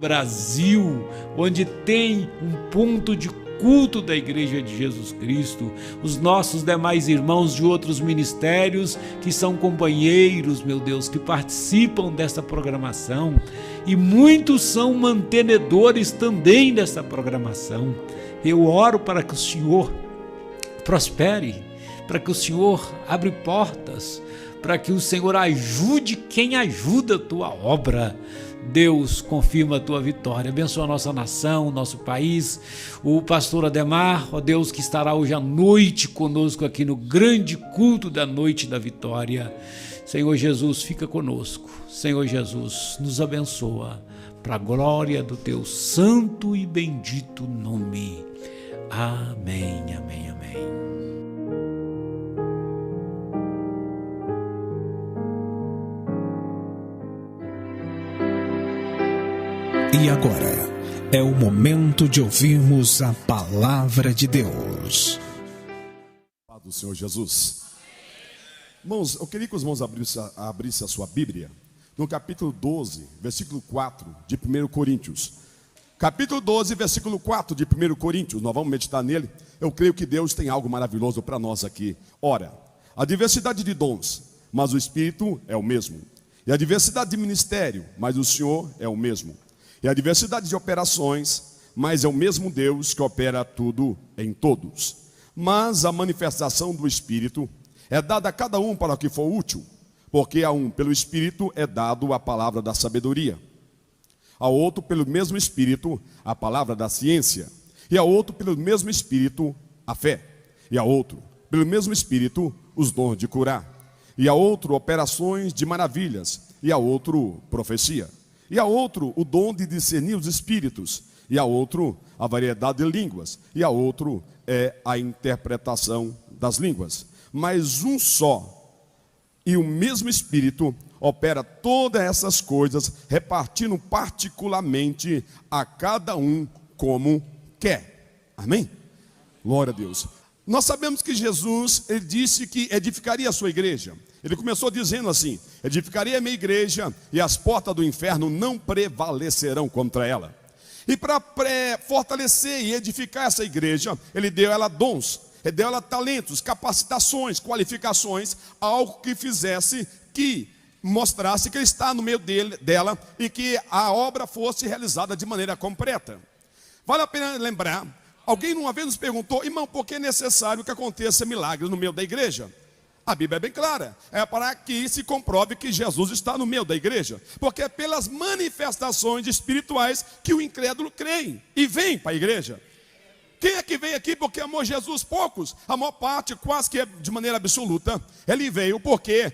Brasil, onde tem um ponto de culto da Igreja de Jesus Cristo, os nossos demais irmãos de outros ministérios que são companheiros, meu Deus, que participam dessa programação, e muitos são mantenedores também dessa programação. Eu oro para que o Senhor prospere, para que o Senhor abra portas, para que o Senhor ajude quem ajuda a tua obra. Deus, confirma a tua vitória, abençoa a nossa nação, o nosso país, o pastor Ademar, ó Deus, que estará hoje à noite conosco aqui no grande culto da noite da vitória. Senhor Jesus, fica conosco. Senhor Jesus, nos abençoa, para a glória do teu santo e bendito nome. Amém, amém, amém. E agora é o momento de ouvirmos a palavra de Deus. Paz do Senhor Jesus. Irmãos, eu queria que os irmãos abrissem a sua Bíblia no capítulo 12, versículo 4 de 1 Coríntios. Capítulo 12, versículo 4 de 1 Coríntios, nós vamos meditar nele. Eu creio que Deus tem algo maravilhoso para nós aqui. Ora, a diversidade de dons, mas o Espírito é o mesmo. E a diversidade de ministério, mas o Senhor é o mesmo. E a diversidade de operações, mas é o mesmo Deus que opera tudo em todos. Mas a manifestação do Espírito é dada a cada um para o que for útil, porque a um, pelo Espírito, é dado a palavra da sabedoria, a outro, pelo mesmo Espírito, a palavra da ciência, e a outro, pelo mesmo Espírito, a fé, e a outro, pelo mesmo Espírito, os dons de curar, e a outro, operações de maravilhas, e a outro, profecia. E a outro, o dom de discernir os espíritos. E a outro, a variedade de línguas. E a outro, é a interpretação das línguas. Mas um só e o mesmo Espírito opera todas essas coisas, repartindo particularmente a cada um como quer. Amém? Glória a Deus. Nós sabemos que Jesus, ele disse que edificaria a sua igreja. Ele começou dizendo assim: edificarei a minha igreja e as portas do inferno não prevalecerão contra ela. E para fortalecer e edificar essa igreja, ele deu ela dons, ele deu ela talentos, capacitações, qualificações, algo que fizesse, que mostrasse que ele está no meio dela e que a obra fosse realizada de maneira completa. Vale a pena lembrar, alguém uma vez nos perguntou: irmão, por que é necessário que aconteça milagres no meio da igreja? A Bíblia é bem clara, é para que se comprove que Jesus está no meio da igreja, porque é pelas manifestações espirituais que o incrédulo crê e vem para a igreja. Quem é que veio aqui porque amou Jesus? Poucos. A maior parte, quase que de maneira absoluta, ele veio porque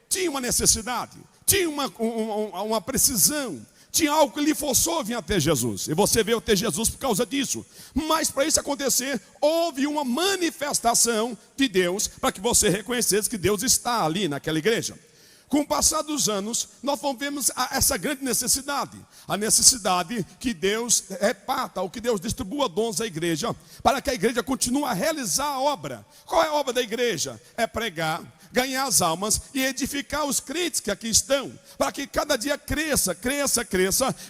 tinha uma necessidade, tinha uma precisão, tinha algo que lhe forçou a vir até Jesus. E você veio até Jesus por causa disso. Mas para isso acontecer, houve uma manifestação de Deus, para que você reconhecesse que Deus está ali naquela igreja. Com o passar dos anos, nós vemos essa grande necessidade. A necessidade que Deus reparta, ou que Deus distribua dons à igreja, para que a igreja continue a realizar a obra. Qual é a obra da igreja? É pregar, ganhar as almas e edificar os crentes que aqui estão, para que cada dia cresça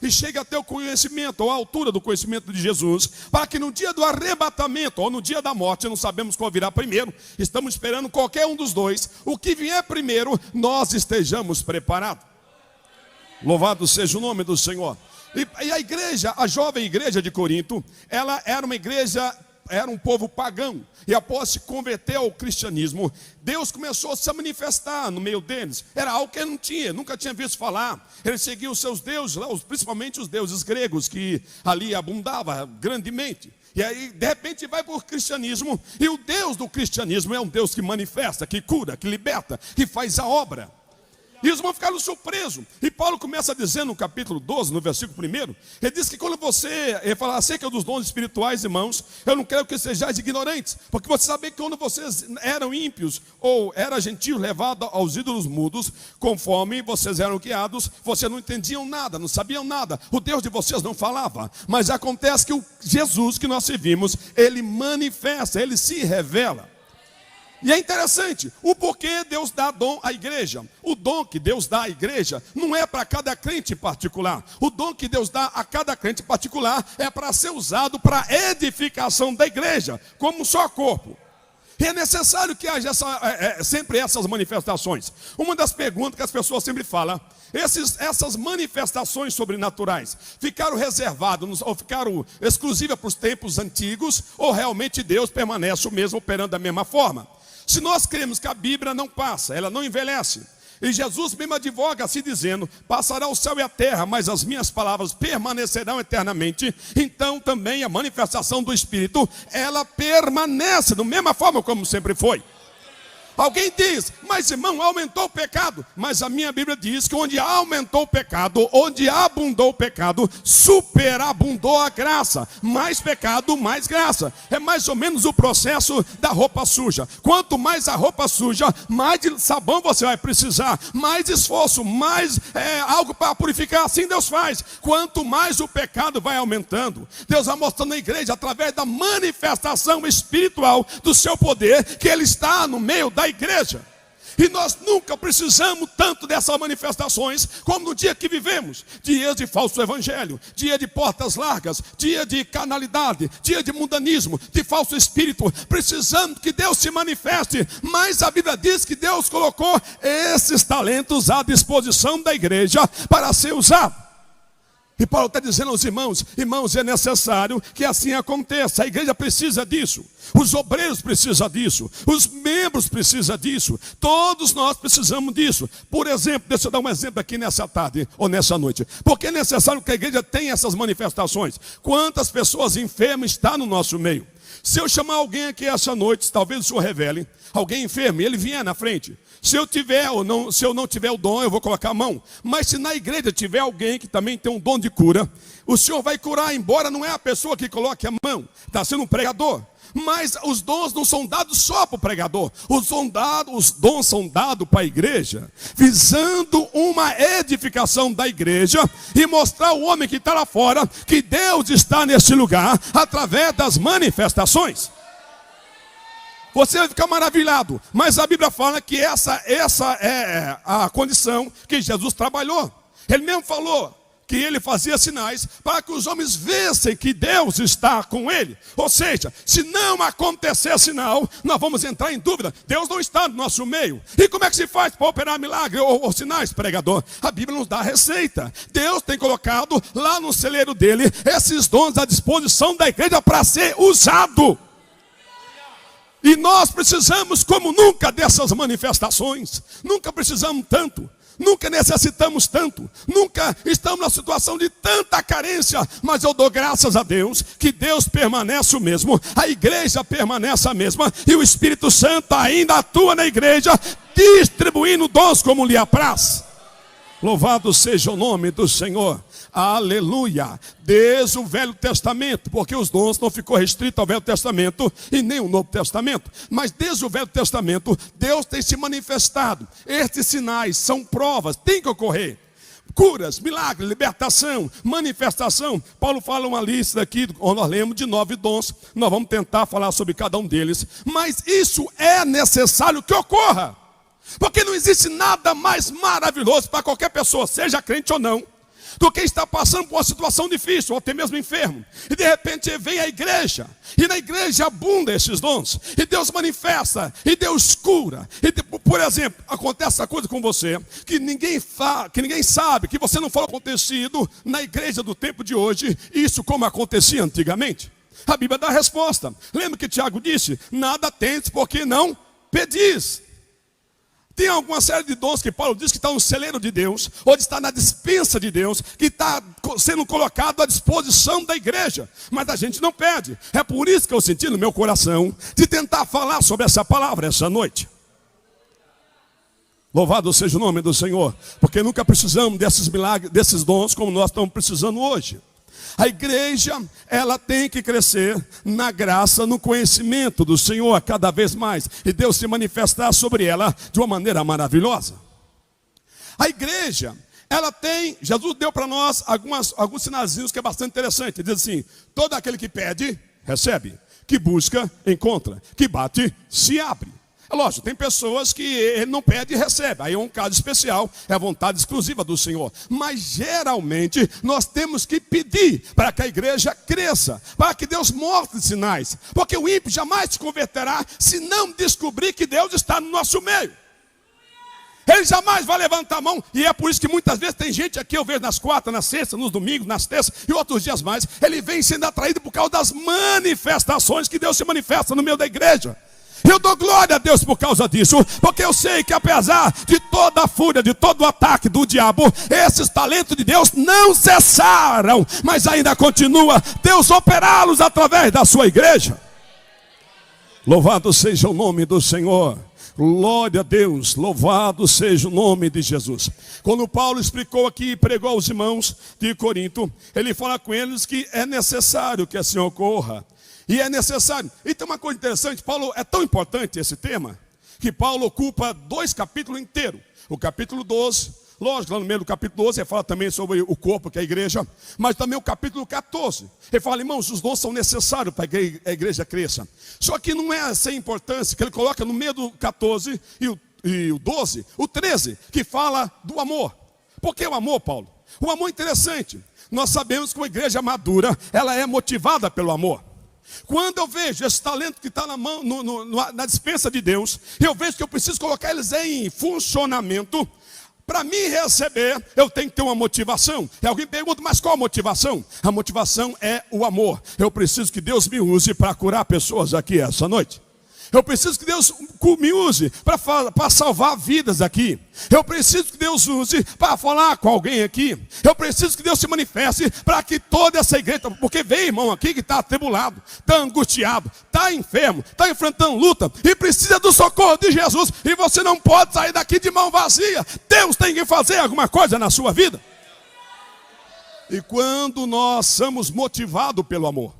e chegue até o conhecimento, ou a altura do conhecimento de Jesus, para que no dia do arrebatamento, ou no dia da morte, não sabemos qual virá primeiro, estamos esperando qualquer um dos dois, o que vier primeiro, nós estejamos preparados. Louvado seja o nome do Senhor. E a igreja, a jovem igreja de Corinto, ela era uma igreja, era um povo pagão, e após se converter ao cristianismo, Deus começou a se manifestar no meio deles. Era algo que ele não tinha, nunca tinha visto falar. Ele seguia os seus deuses, principalmente os deuses gregos, que ali abundavam grandemente. E aí, de repente, vai para o cristianismo, e o Deus do cristianismo é um Deus que manifesta, que cura, que liberta, que faz a obra. E os irmãos ficaram surpresos. E Paulo começa a dizer no capítulo 12, no versículo 1, ele diz que quando ele fala acerca dos dons espirituais, irmãos, eu não quero que sejais ignorantes, porque você sabe que quando vocês eram ímpios, ou eram gentios levados aos ídolos mudos, conforme vocês eram guiados, vocês não entendiam nada, não sabiam nada, o Deus de vocês não falava. Mas acontece que o Jesus que nós servimos, ele manifesta, ele se revela. E é interessante, o porquê Deus dá dom à igreja. O dom que Deus dá à igreja não é para cada crente particular. O dom que Deus dá a cada crente particular é para ser usado para edificação da igreja, como um só corpo. E é necessário que haja sempre essas manifestações. Uma das perguntas que as pessoas sempre falam, essas manifestações sobrenaturais ficaram reservadas ou ficaram exclusivas para os tempos antigos, ou realmente Deus permanece o mesmo, operando da mesma forma? Se nós cremos que a Bíblia não passa, ela não envelhece, e Jesus mesmo advoga assim dizendo, passará o céu e a terra, mas as minhas palavras permanecerão eternamente, então também a manifestação do Espírito, ela permanece da mesma forma como sempre foi. Alguém diz, mas irmão, aumentou o pecado. Mas a minha Bíblia diz que onde aumentou o pecado, onde abundou o pecado, superabundou a graça. Mais pecado, mais graça. É mais ou menos o processo da roupa suja. Quanto mais a roupa suja, mais de sabão você vai precisar, mais esforço, mais algo para purificar. Assim Deus faz. Quanto mais o pecado vai aumentando, Deus vai mostrando na igreja, através da manifestação espiritual do seu poder, que Ele está no meio da igreja. E nós nunca precisamos tanto dessas manifestações como no dia que vivemos. Dias de falso evangelho, dia de portas largas, dia de carnalidade, dia de mundanismo, de falso espírito. Precisamos que Deus se manifeste. Mas a Bíblia diz que Deus colocou esses talentos à disposição da igreja para ser usado. E Paulo está dizendo aos irmãos, irmãos, é necessário que assim aconteça. A igreja precisa disso, os obreiros precisam disso, os membros precisam disso, todos nós precisamos disso. Por exemplo, deixa eu dar um exemplo aqui nessa tarde ou nessa noite. Porque é necessário que a igreja tenha essas manifestações. Quantas pessoas enfermas estão no nosso meio? Se eu chamar alguém aqui essa noite, talvez o senhor revele, alguém enfermo, e ele vier na frente. Se eu não tiver o dom, eu vou colocar a mão. Mas se na igreja tiver alguém que também tem um dom de cura, o Senhor vai curar, embora não é a pessoa que coloque a mão, está sendo um pregador. Mas os dons não são dados só para o pregador. Os dons são dados para a igreja, visando uma edificação da igreja e mostrar ao homem que está lá fora que Deus está nesse lugar através das manifestações. Você vai ficar maravilhado, mas a Bíblia fala que essa é a condição que Jesus trabalhou. Ele mesmo falou que ele fazia sinais para que os homens vissem que Deus está com ele. Ou seja, se não acontecer sinal, nós vamos entrar em dúvida. Deus não está no nosso meio. E como é que se faz para operar milagre ou sinais, pregador? A Bíblia nos dá a receita. Deus tem colocado lá no celeiro dele esses dons à disposição da igreja para ser usado. E nós precisamos como nunca dessas manifestações. Nunca precisamos tanto. Nunca necessitamos tanto. Nunca estamos na situação de tanta carência. Mas eu dou graças a Deus que Deus permanece o mesmo. A igreja permanece a mesma. E o Espírito Santo ainda atua na igreja, distribuindo dons como lhe apraz. Louvado seja o nome do Senhor. Aleluia. Desde o Velho Testamento, porque os dons não ficou restrito ao Velho Testamento e nem o Novo Testamento, mas desde o Velho Testamento Deus tem se manifestado. Estes sinais são provas, tem que ocorrer. Curas, milagres, libertação, manifestação. Paulo fala uma lista aqui, onde nós lemos de 9 dons. Nós vamos tentar falar sobre cada um deles, mas isso é necessário que ocorra, porque não existe nada mais maravilhoso para qualquer pessoa, seja crente ou não, do que está passando por uma situação difícil, ou até mesmo enfermo, e de repente vem a igreja, e na igreja abunda esses dons, e Deus manifesta, e Deus cura. E por exemplo, acontece essa coisa com você, que ninguém sabe, que você não foi acontecido na igreja do tempo de hoje, isso como acontecia antigamente. A Bíblia dá a resposta. Lembra que Tiago disse, nada tendes porque não pedis. Tem alguma série de dons que Paulo diz que está no celeiro de Deus, ou está na dispensa de Deus, que está sendo colocado à disposição da igreja, mas a gente não pede. É por isso que eu senti no meu coração de tentar falar sobre essa palavra essa noite. Louvado seja o nome do Senhor, porque nunca precisamos desses milagres, desses dons como nós estamos precisando hoje. A igreja, ela tem que crescer na graça, no conhecimento do Senhor cada vez mais. E Deus se manifestar sobre ela de uma maneira maravilhosa. A igreja, ela tem, Jesus deu para nós alguns sinalzinhos que é bastante interessante. Ele diz assim, todo aquele que pede, recebe. Que busca, encontra. Que bate, se abre. Lógico, tem pessoas que ele não pede e recebe. Aí é um caso especial, é a vontade exclusiva do Senhor. Mas geralmente nós temos que pedir para que a igreja cresça, para que Deus mostre sinais. Porque o ímpio jamais se converterá se não descobrir que Deus está no nosso meio. Ele jamais vai levantar a mão. E é por isso que muitas vezes tem gente aqui, eu vejo nas quartas, nas sextas, nos domingos, nas terças e outros dias mais. Ele vem sendo atraído por causa das manifestações que Deus se manifesta no meio da igreja. Eu dou glória a Deus por causa disso, porque eu sei que apesar de toda a fúria, de todo o ataque do diabo, esses talentos de Deus não cessaram, mas ainda continua Deus operá-los através da sua igreja. Louvado seja o nome do Senhor. Glória a Deus, louvado seja o nome de Jesus. Quando Paulo explicou aqui e pregou aos irmãos de Corinto, ele fala com eles que é necessário que assim ocorra. E é necessário. E tem uma coisa interessante, Paulo, é tão importante esse tema, que Paulo ocupa 2 capítulos inteiros. O capítulo 12, lógico, lá no meio do capítulo 12, ele fala também sobre o corpo, que é a igreja, mas também o capítulo 14. Ele fala, irmãos, os dons são necessários para que a igreja cresça. Só que não é sem importância, que ele coloca no meio do 14 e o 12, o 13, que fala do amor. Por que o amor, Paulo? O amor é interessante. Nós sabemos que uma igreja madura, ela é motivada pelo amor. Quando eu vejo esse talento que está na mão, na dispensa de Deus, eu vejo que eu preciso colocar eles em funcionamento. Para mim receber, eu tenho que ter uma motivação. E alguém pergunta, mas qual a motivação? A motivação é o amor. Eu preciso que Deus me use para curar pessoas aqui essa noite. Eu preciso que Deus me use para salvar vidas aqui. Eu preciso que Deus use para falar com alguém aqui. Eu preciso que Deus se manifeste para que toda essa igreja... Porque vem irmão aqui que está atribulado, está angustiado, está enfermo, está enfrentando luta e precisa do socorro de Jesus. E você não pode sair daqui de mão vazia. Deus tem que fazer alguma coisa na sua vida. E quando nós somos motivados pelo amor,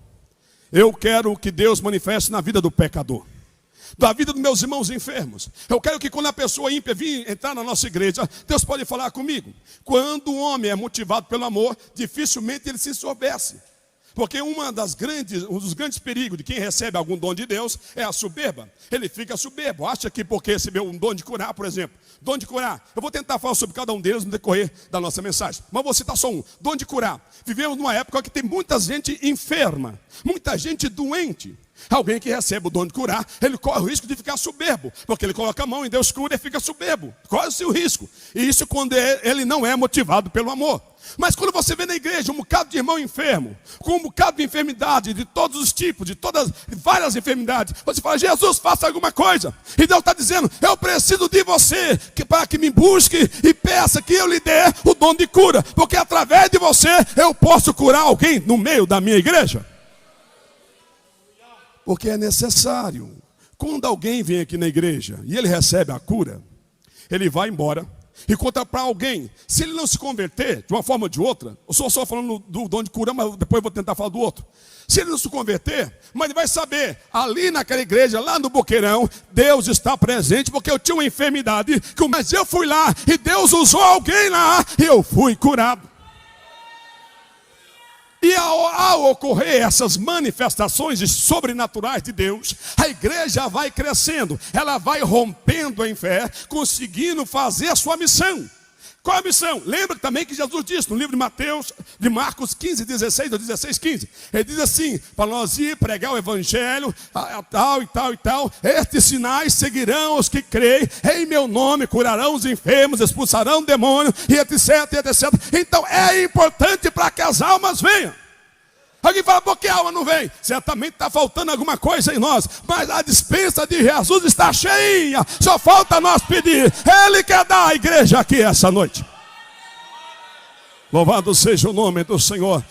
eu quero que Deus manifeste na vida do pecador, da vida dos meus irmãos enfermos. Eu quero que quando a pessoa ímpia vir entrar na nossa igreja, Deus pode falar comigo. Quando o homem é motivado pelo amor, dificilmente ele se ensoberbece. Porque um dos grandes perigos de quem recebe algum dom de Deus é a soberba. Ele fica soberbo, acha que porque recebeu um dom de curar, por exemplo. Dom de curar, eu vou tentar falar sobre cada um deles no decorrer da nossa mensagem, mas vou citar só um, dom de curar. Vivemos numa época que tem muita gente enferma, muita gente doente. Alguém que recebe o dom de curar, ele corre o risco de ficar soberbo, porque ele coloca a mão em Deus cura e fica soberbo, corre-se o risco. E isso quando ele não é motivado pelo amor. Mas quando você vê na igreja um bocado de irmão enfermo, com um bocado de enfermidade, de todos os tipos, de várias enfermidades, você fala, Jesus, faça alguma coisa. E Deus está dizendo, eu preciso de você, para que me busque e peça que eu lhe dê o dom de cura, porque através de você eu posso curar alguém no meio da minha igreja. Porque é necessário. Quando alguém vem aqui na igreja e ele recebe a cura, ele vai embora e conta para alguém. Se ele não se converter de uma forma ou de outra, eu sou só falando do dom de cura, mas depois eu vou tentar falar do outro. Se ele não se converter, mas ele vai saber, ali naquela igreja, lá no Boqueirão, Deus está presente, porque eu tinha uma enfermidade, mas eu fui lá e Deus usou alguém lá e eu fui curado. E ao ocorrer essas manifestações sobrenaturais de Deus, a igreja vai crescendo, ela vai rompendo em fé, conseguindo fazer a sua missão. Qual a missão? Lembra também que Jesus disse no livro de Marcos 15, 16 ou 16, 15. Ele diz assim, para nós ir pregar o evangelho, tal e tal e tal. Estes sinais seguirão os que creem, em meu nome curarão os enfermos, expulsarão demônios, e etc, etc. Então é importante para que as almas venham. Alguém fala, por que a alma não vem? Certamente está faltando alguma coisa em nós, mas a dispensa de Jesus está cheinha, só falta nós pedir. Ele quer dar à igreja aqui essa noite. Louvado seja o nome do Senhor.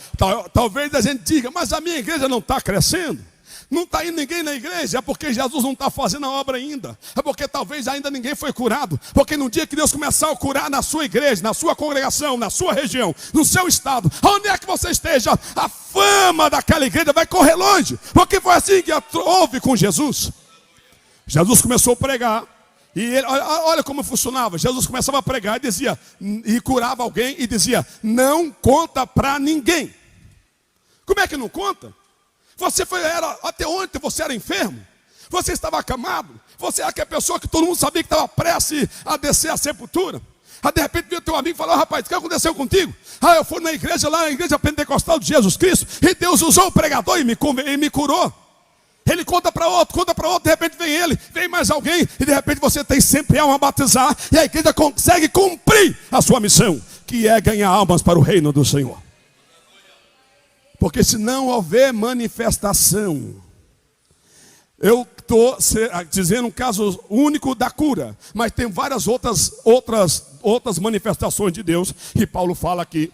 Talvez a gente diga, mas a minha igreja não está crescendo. Não está indo ninguém na igreja, é porque Jesus não está fazendo a obra ainda. É porque talvez ainda ninguém foi curado. Porque no dia que Deus começar a curar na sua igreja, na sua congregação, na sua região, no seu estado, onde é que você esteja, a fama daquela igreja vai correr longe. Porque foi assim que houve com Jesus. Jesus começou a pregar. E ele, olha como funcionava. Jesus começava a pregar e dizia, e curava alguém e dizia, não conta para ninguém. Como é que não conta? Até ontem você era enfermo. Você estava acamado. Você é aquela pessoa que todo mundo sabia que estava prestes a descer à sepultura. Aí de repente veio teu amigo e falou: rapaz, o que aconteceu contigo? Eu fui na igreja lá, a igreja pentecostal de Jesus Cristo, e Deus usou o pregador e me curou. Ele conta para outro, de repente vem ele, vem mais alguém, e de repente você tem sempre alma a batizar, e a igreja consegue cumprir a sua missão, que é ganhar almas para o reino do Senhor. Porque se não houver manifestação, eu estou dizendo um caso único da cura, mas tem várias outras manifestações de Deus, e Paulo fala aqui.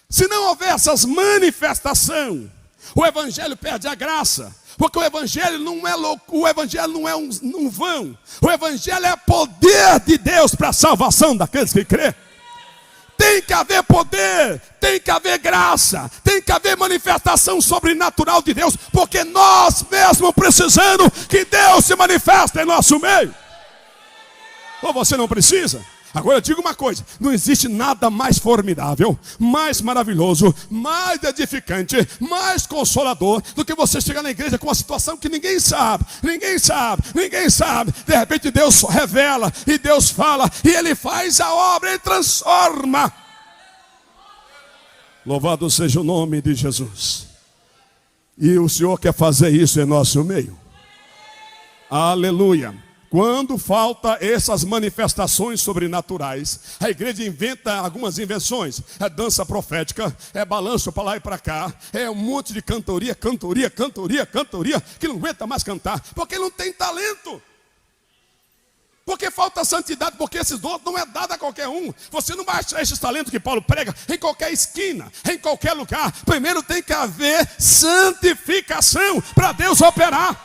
Se não houver essas manifestações, o evangelho perde a graça. Porque o evangelho não é louco, o evangelho não é um vão. O evangelho é poder de Deus para a salvação daqueles que crê. Tem que haver poder, tem que haver graça, tem que haver manifestação sobrenatural de Deus, porque nós mesmos precisamos que Deus se manifeste em nosso meio. Ou você não precisa? Agora eu digo uma coisa: não existe nada mais formidável, mais maravilhoso, mais edificante, mais consolador do que você chegar na igreja com uma situação que ninguém sabe. De repente Deus revela e Deus fala e Ele faz a obra, Ele transforma. Louvado seja o nome de Jesus. E o Senhor quer fazer isso em nosso meio. Aleluia. Quando falta essas manifestações sobrenaturais, a igreja inventa algumas invenções. É dança profética, é balanço para lá e para cá, é um monte de cantoria, que não aguenta mais cantar, porque não tem talento. Porque falta santidade, porque esses dons não é dado a qualquer um. Você não vai achar esses talentos que Paulo prega em qualquer esquina, em qualquer lugar. Primeiro tem que haver santificação para Deus operar.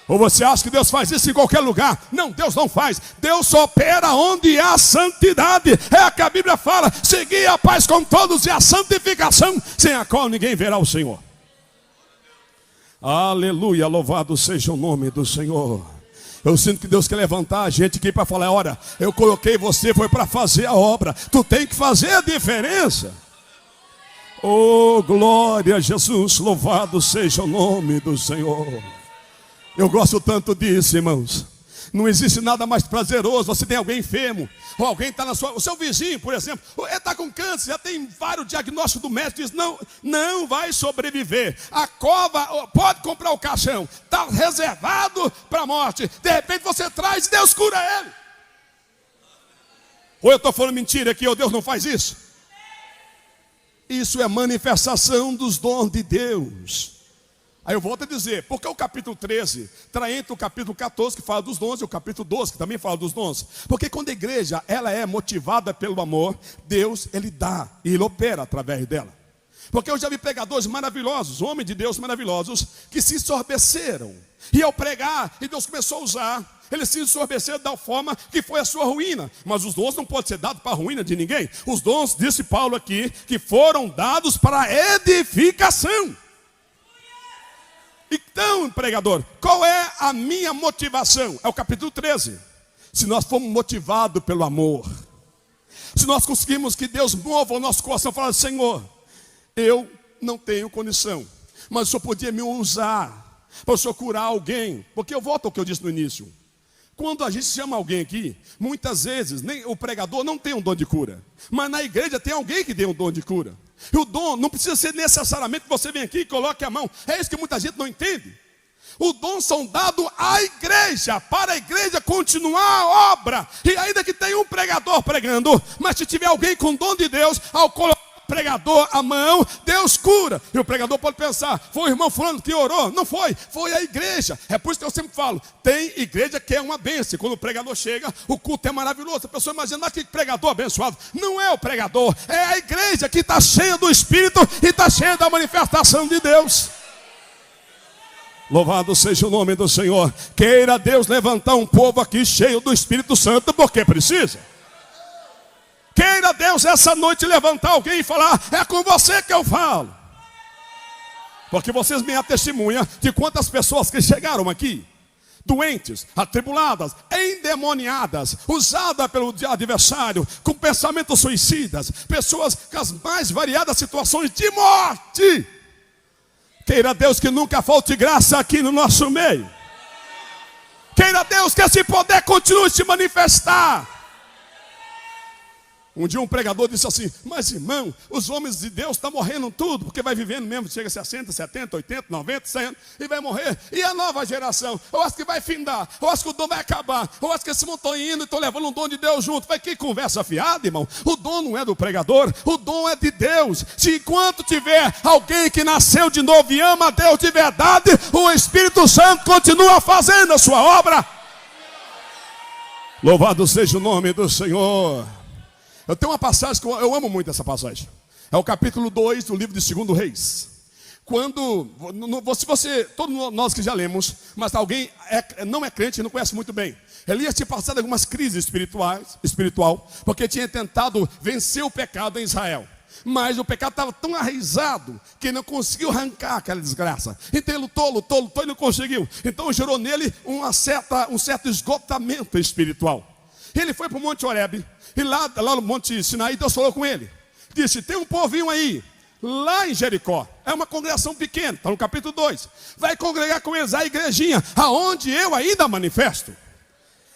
Ou você acha que Deus faz isso em qualquer lugar? Não, Deus não faz. Deus opera onde há santidade. É a que a Bíblia fala: segui a paz com todos e a santificação, sem a qual ninguém verá o Senhor. Aleluia, louvado seja o nome do Senhor. Eu sinto que Deus quer levantar a gente aqui para falar: olha, eu coloquei você, foi para fazer a obra. Tu tem que fazer a diferença. Oh, glória a Jesus, louvado seja o nome do Senhor. Eu gosto tanto disso, irmãos. Não existe nada mais prazeroso. Você tem alguém enfermo, ou alguém está o seu vizinho, por exemplo, ele está com câncer, já tem vários diagnósticos do médico, diz: não vai sobreviver. A cova, pode comprar o caixão, está reservado para a morte. De repente você traz e Deus cura ele. Ou eu estou falando mentira aqui, ou Deus não faz isso? Isso é manifestação dos dons de Deus. Aí eu volto a dizer, porque o capítulo 13 está entre o capítulo 14, que fala dos dons, e o capítulo 12, que também fala dos dons. Porque quando a igreja ela é motivada pelo amor, Deus, Ele dá e Ele opera através dela. Porque eu já vi pregadores maravilhosos, homens de Deus maravilhosos, que se ensorbeceram. E ao pregar, e Deus começou a usar, eles se ensorbeceram da forma que foi a sua ruína. Mas os dons não podem ser dados para a ruína de ninguém. Os dons, disse Paulo aqui, que foram dados para a edificação. Então, pregador, qual é a minha motivação? É o capítulo 13. Se nós formos motivados pelo amor, se nós conseguirmos que Deus mova o nosso coração, falar: Senhor, eu não tenho condição, mas o Senhor podia me usar para o Senhor curar alguém. Porque eu volto ao que eu disse no início. Quando a gente chama alguém aqui, muitas vezes nem o pregador não tem um dom de cura, mas na igreja tem alguém que tem um dom de cura. E o dom não precisa ser necessariamente que você venha aqui e coloque a mão. É isso que muita gente não entende. Os dons são dados à igreja, para a igreja continuar a obra. E ainda que tenha um pregador pregando, mas se tiver alguém com dom de Deus, ao colocar o pregador a mão, Deus cura. E o pregador pode pensar: foi o irmão fulano que orou. Não foi, foi a igreja. É por isso que eu sempre falo, tem igreja que é uma bênção. Quando o pregador chega, o culto é maravilhoso. A pessoa imagina: que pregador abençoado. Não é o pregador, é a igreja que está cheia do Espírito e está cheia da manifestação de Deus. Louvado seja o nome do Senhor. Queira Deus levantar um povo aqui cheio do Espírito Santo, porque precisa. Queira Deus essa noite levantar alguém e falar: é com você que eu falo. Porque vocês me testemunham de quantas pessoas que chegaram aqui, doentes, atribuladas, endemoniadas, usadas pelo adversário, com pensamentos suicidas, pessoas com as mais variadas situações de morte. Queira Deus que nunca falte graça aqui no nosso meio. Queira Deus que esse poder continue se manifestar. Um dia um pregador disse assim: mas irmão, os homens de Deus estão morrendo tudo, porque vai vivendo mesmo, chega a 60, 70, 80, 90, 100 e vai morrer. E a nova geração? Eu acho que vai findar, eu acho que o dom vai acabar, eu acho que esse mundo está indo e estou levando um dom de Deus junto. Vai, que conversa fiada, irmão. O dom não é do pregador, o dom é de Deus. Se enquanto tiver alguém que nasceu de novo e ama a Deus de verdade, o Espírito Santo continua fazendo a sua obra. Louvado seja o nome do Senhor. Eu tenho uma passagem que eu amo muito essa passagem. É o capítulo 2 do livro de 2 Reis. Quando, se você, todos nós que já lemos, mas alguém não é crente e não conhece muito bem. Elias tinha passado algumas crises espiritual, porque tinha tentado vencer o pecado em Israel. Mas o pecado estava tão arraizado que não conseguiu arrancar aquela desgraça. Então ele lutou e não conseguiu. Então gerou nele um certo esgotamento espiritual. Ele foi para o Monte Horebe, e lá no Monte Sinaí, Deus falou com ele. Disse: tem um povinho aí, lá em Jericó. É uma congregação pequena, está no capítulo 2. Vai congregar com eles, a igrejinha, aonde eu ainda manifesto.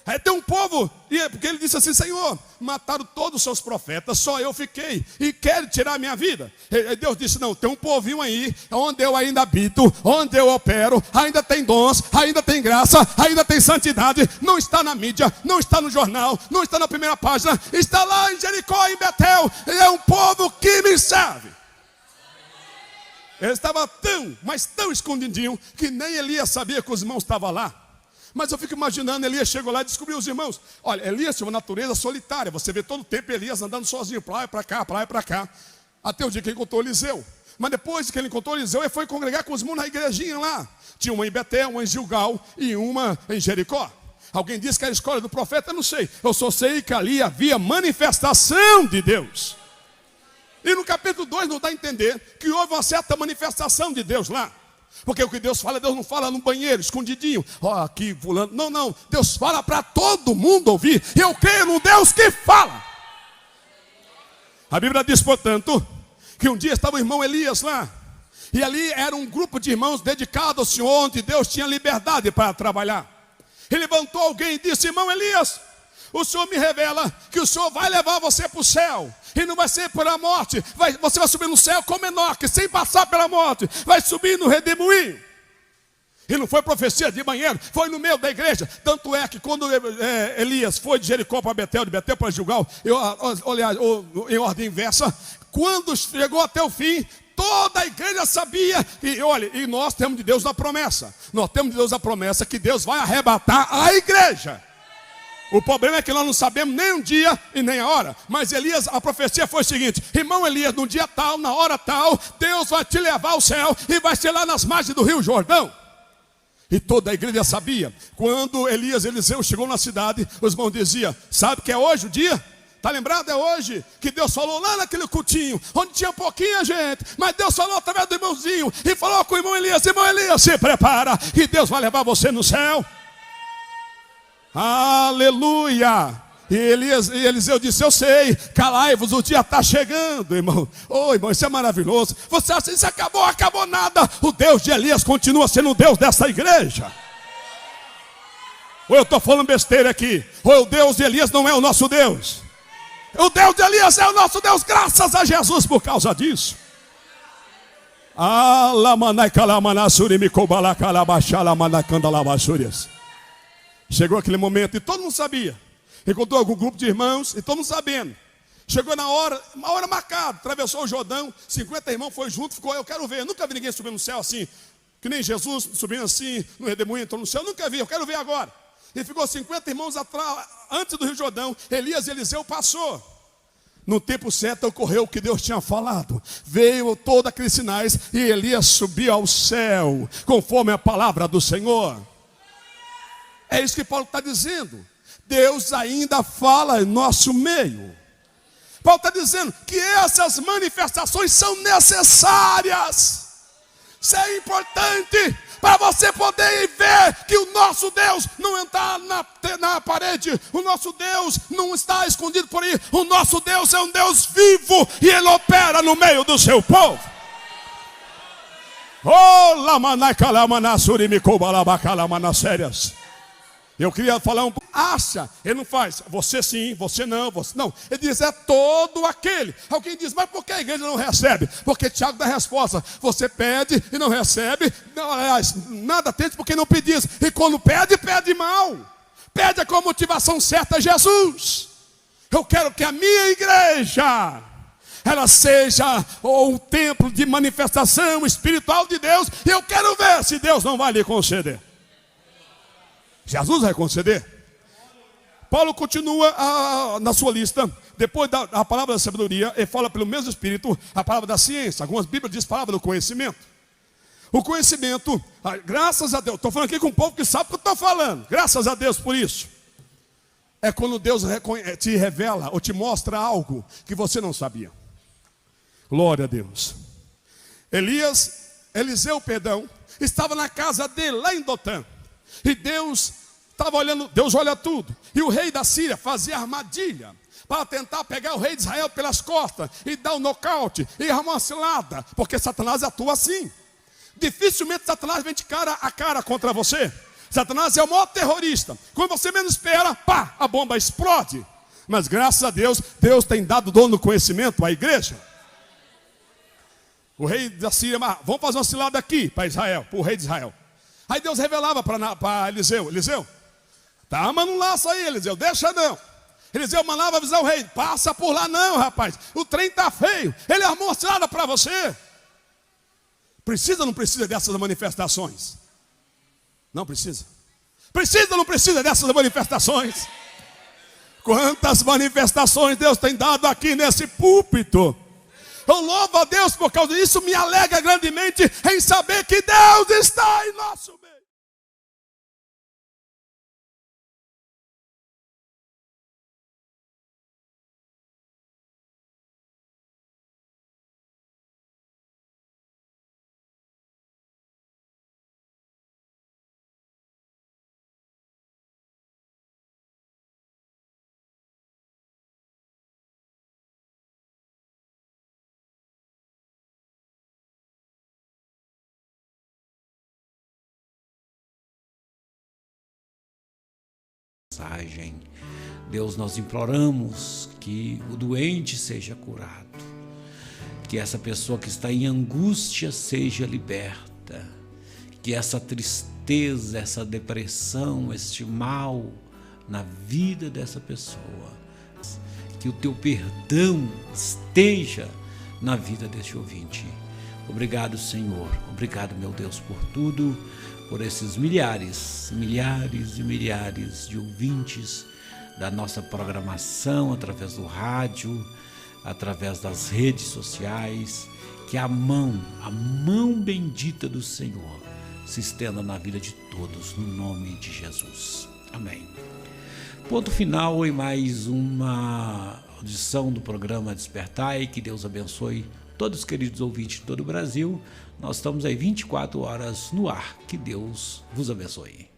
Aí tem um povo, porque ele disse assim: Senhor, mataram todos os seus profetas, só eu fiquei, e querem tirar a minha vida. E Deus disse: não, tem um povinho aí, onde eu ainda habito, onde eu opero, ainda tem dons, ainda tem graça, ainda tem santidade. Não está na mídia, não está no jornal, não está na primeira página, está lá em Jericó, em Betel. É um povo que me serve. Ele estava mas tão escondidinho, que nem Elias sabia que os irmãos estavam lá. Mas eu fico imaginando, Elias chegou lá e descobriu os irmãos. Olha, Elias tinha uma natureza solitária. Você vê todo o tempo Elias andando sozinho, para lá e para cá. Até o dia que ele encontrou Eliseu. Mas depois que ele encontrou Eliseu, ele foi congregar com os irmãos na igrejinha lá. Tinha uma em Betel, uma em Gilgal e uma em Jericó. Alguém disse que era a escola do profeta, eu não sei. Eu só sei que ali havia manifestação de Deus. E no capítulo 2 não dá a entender que houve uma certa manifestação de Deus lá. Porque o que Deus fala, Deus não fala no banheiro, escondidinho. Ó, aqui, fulano. Não. Deus fala para todo mundo ouvir. E eu creio num Deus que fala. A Bíblia diz, portanto, que um dia estava o irmão Elias lá. E ali era um grupo de irmãos dedicados ao Senhor, onde Deus tinha liberdade para trabalhar. Ele levantou alguém e disse: irmão Elias, o Senhor me revela que o Senhor vai levar você para o céu. E não vai ser pela morte. Você vai subir no céu como Enoque, sem passar pela morte. Vai subir no redemoinho. E não foi profecia de banheiro, foi no meio da igreja. Tanto é que quando Elias foi de Jericó para Betel, de Betel para Gilgal, em ordem inversa, quando chegou até o fim, toda a igreja sabia. E nós temos de Deus a promessa. Nós temos de Deus a promessa que Deus vai arrebatar a igreja. O problema é que nós não sabemos nem um dia e nem a hora. Mas Elias, a profecia foi o seguinte: irmão Elias, no dia tal, na hora tal, Deus vai te levar ao céu e vai ser lá nas margens do rio Jordão. E toda a igreja sabia. Quando Eliseu chegou na cidade, os irmãos diziam: sabe que é hoje o dia? Está lembrado? É hoje que Deus falou lá naquele cultinho, onde tinha pouquinha gente, mas Deus falou através do irmãozinho e falou com o irmão Elias: se prepara, que Deus vai levar você no céu. Aleluia! E Eliseu disse: eu sei, calai-vos, o dia está chegando, irmão. Irmão, isso é maravilhoso. Você acha que isso acabou nada. O Deus de Elias continua sendo o Deus dessa igreja. Ou eu estou falando besteira aqui? Ou o Deus de Elias não é o nosso Deus? O Deus de Elias é o nosso Deus, graças a Jesus por causa disso. Chegou aquele momento e todo mundo sabia. Encontrou algum grupo de irmãos e todo mundo sabendo. Chegou na hora, uma hora marcada, atravessou o Jordão, 50 irmãos foi junto, ficou: eu quero ver. Eu nunca vi ninguém subir no céu assim, que nem Jesus subindo assim, no redemoinho, entrou no céu. Nunca vi, eu quero ver agora. E ficou 50 irmãos atrás, antes do Rio Jordão. Elias e Eliseu passou. No tempo certo ocorreu o que Deus tinha falado. Veio todos aqueles sinais e Elias subiu ao céu, conforme a palavra do Senhor. É isso que Paulo está dizendo. Deus ainda fala em nosso meio. Paulo está dizendo que essas manifestações são necessárias. Isso é importante para você poder ver que o nosso Deus não está na parede. O nosso Deus não está escondido por aí. O nosso Deus é um Deus vivo e Ele opera no meio do seu povo. Eu queria falar um pouco. Acha, ele não faz. Você sim, você não, você não. Ele diz, é todo aquele. Alguém diz, mas por que a igreja não recebe? Porque Tiago dá a resposta. Você pede e não recebe. Não, aliás, nada tente porque não pedis. E quando pede, pede mal. Pede com a motivação certa a Jesus. Eu quero que a minha igreja, ela seja um templo de manifestação espiritual de Deus. E eu quero ver se Deus não vai lhe conceder. Jesus vai conceder. Paulo continua na sua lista. Depois da palavra da sabedoria, ele fala pelo mesmo Espírito a palavra da ciência. Algumas Bíblias dizem a palavra do conhecimento. O conhecimento, graças a Deus, estou falando aqui com um povo que sabe o que eu estou falando. Graças a Deus por isso. É quando Deus te revela ou te mostra algo que você não sabia. Glória a Deus. Eliseu, estava na casa dele, lá em Dotã. E Deus estava olhando, Deus olha tudo. E o rei da Síria fazia armadilha para tentar pegar o rei de Israel pelas costas e dar um nocaute e arrumar uma cilada, porque Satanás atua assim. Dificilmente Satanás vem de cara a cara contra você. Satanás é o maior terrorista. Quando você menos espera, pá, a bomba explode. Mas graças a Deus, Deus tem dado dono do conhecimento à igreja. O rei da Síria, vamos fazer uma cilada aqui para Israel, para o rei de Israel. Aí Deus revelava para Eliseu, tá, mas não laça aí, Eliseu, deixa não. Eliseu mandava avisar o rei, passa por lá não, rapaz, o trem tá feio, ele armou uma cilada para você. Precisa ou não precisa dessas manifestações? Não precisa. Precisa ou não precisa dessas manifestações? Quantas manifestações Deus tem dado aqui nesse púlpito. Eu louvo a Deus por causa disso, me alegra grandemente em saber que Deus está em nosso meio. Deus, nós imploramos que o doente seja curado, que essa pessoa que está em angústia seja liberta, que essa tristeza, essa depressão, este mal na vida dessa pessoa, que o teu perdão esteja na vida deste ouvinte. Obrigado, Senhor, obrigado, meu Deus, por tudo, por esses milhares e milhares de ouvintes da nossa programação, através do rádio, através das redes sociais, que a mão bendita do Senhor se estenda na vida de todos, no nome de Jesus. Amém. Ponto final em mais uma audição do programa Despertai, que Deus abençoe todos os queridos ouvintes de todo o Brasil. Nós estamos aí 24 horas no ar. Que Deus vos abençoe.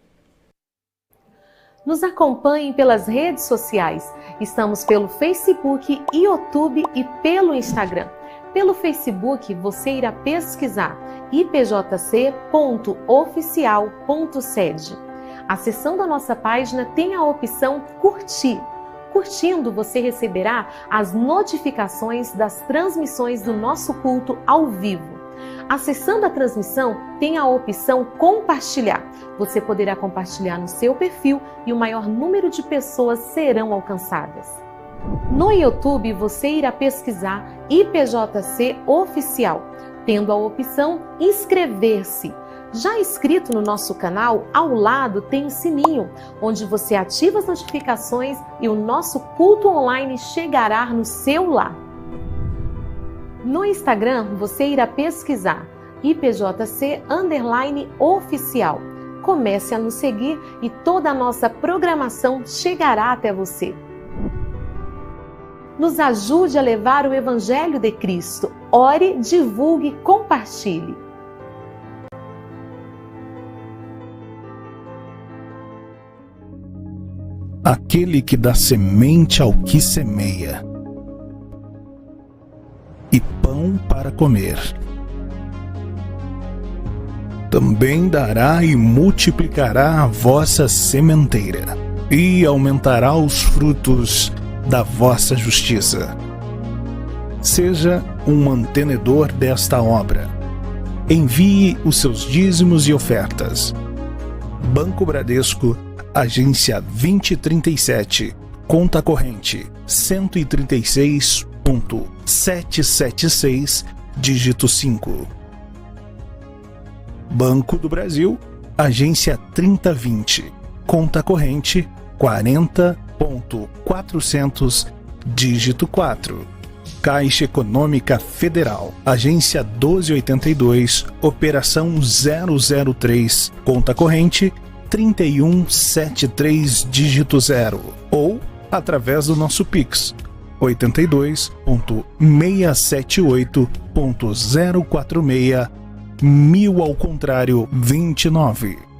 Nos acompanhem pelas redes sociais. Estamos pelo Facebook, YouTube e pelo Instagram. Pelo Facebook, você irá pesquisar ipjc.oficial.sede. Acessando a nossa página, tem a opção Curtir. Curtindo, você receberá as notificações das transmissões do nosso culto ao vivo. Acessando a transmissão, tem a opção Compartilhar. Você poderá compartilhar no seu perfil e o maior número de pessoas serão alcançadas. No YouTube, você irá pesquisar IPJC Oficial, tendo a opção Inscrever-se. Já inscrito no nosso canal, ao lado tem o sininho, onde você ativa as notificações e o nosso culto online chegará no seu lar. No Instagram, você irá pesquisar IPJC_oficial. Comece a nos seguir e toda a nossa programação chegará até você. Nos ajude a levar o Evangelho de Cristo. Ore, divulgue, compartilhe. Aquele que dá semente ao que semeia e pão para comer. também dará e multiplicará a vossa sementeira, e aumentará os frutos da vossa justiça. Seja um mantenedor desta obra. Envie os seus dízimos e ofertas. Banco Bradesco, agência 2037, conta corrente 136.776, dígito 5. Banco do Brasil, agência 3020, conta corrente 40.400, dígito 4. Caixa Econômica Federal, agência 1282, operação 003, conta corrente 3173, dígito 0, ou através do nosso Pix 82.678.046 1000 ao contrário 29.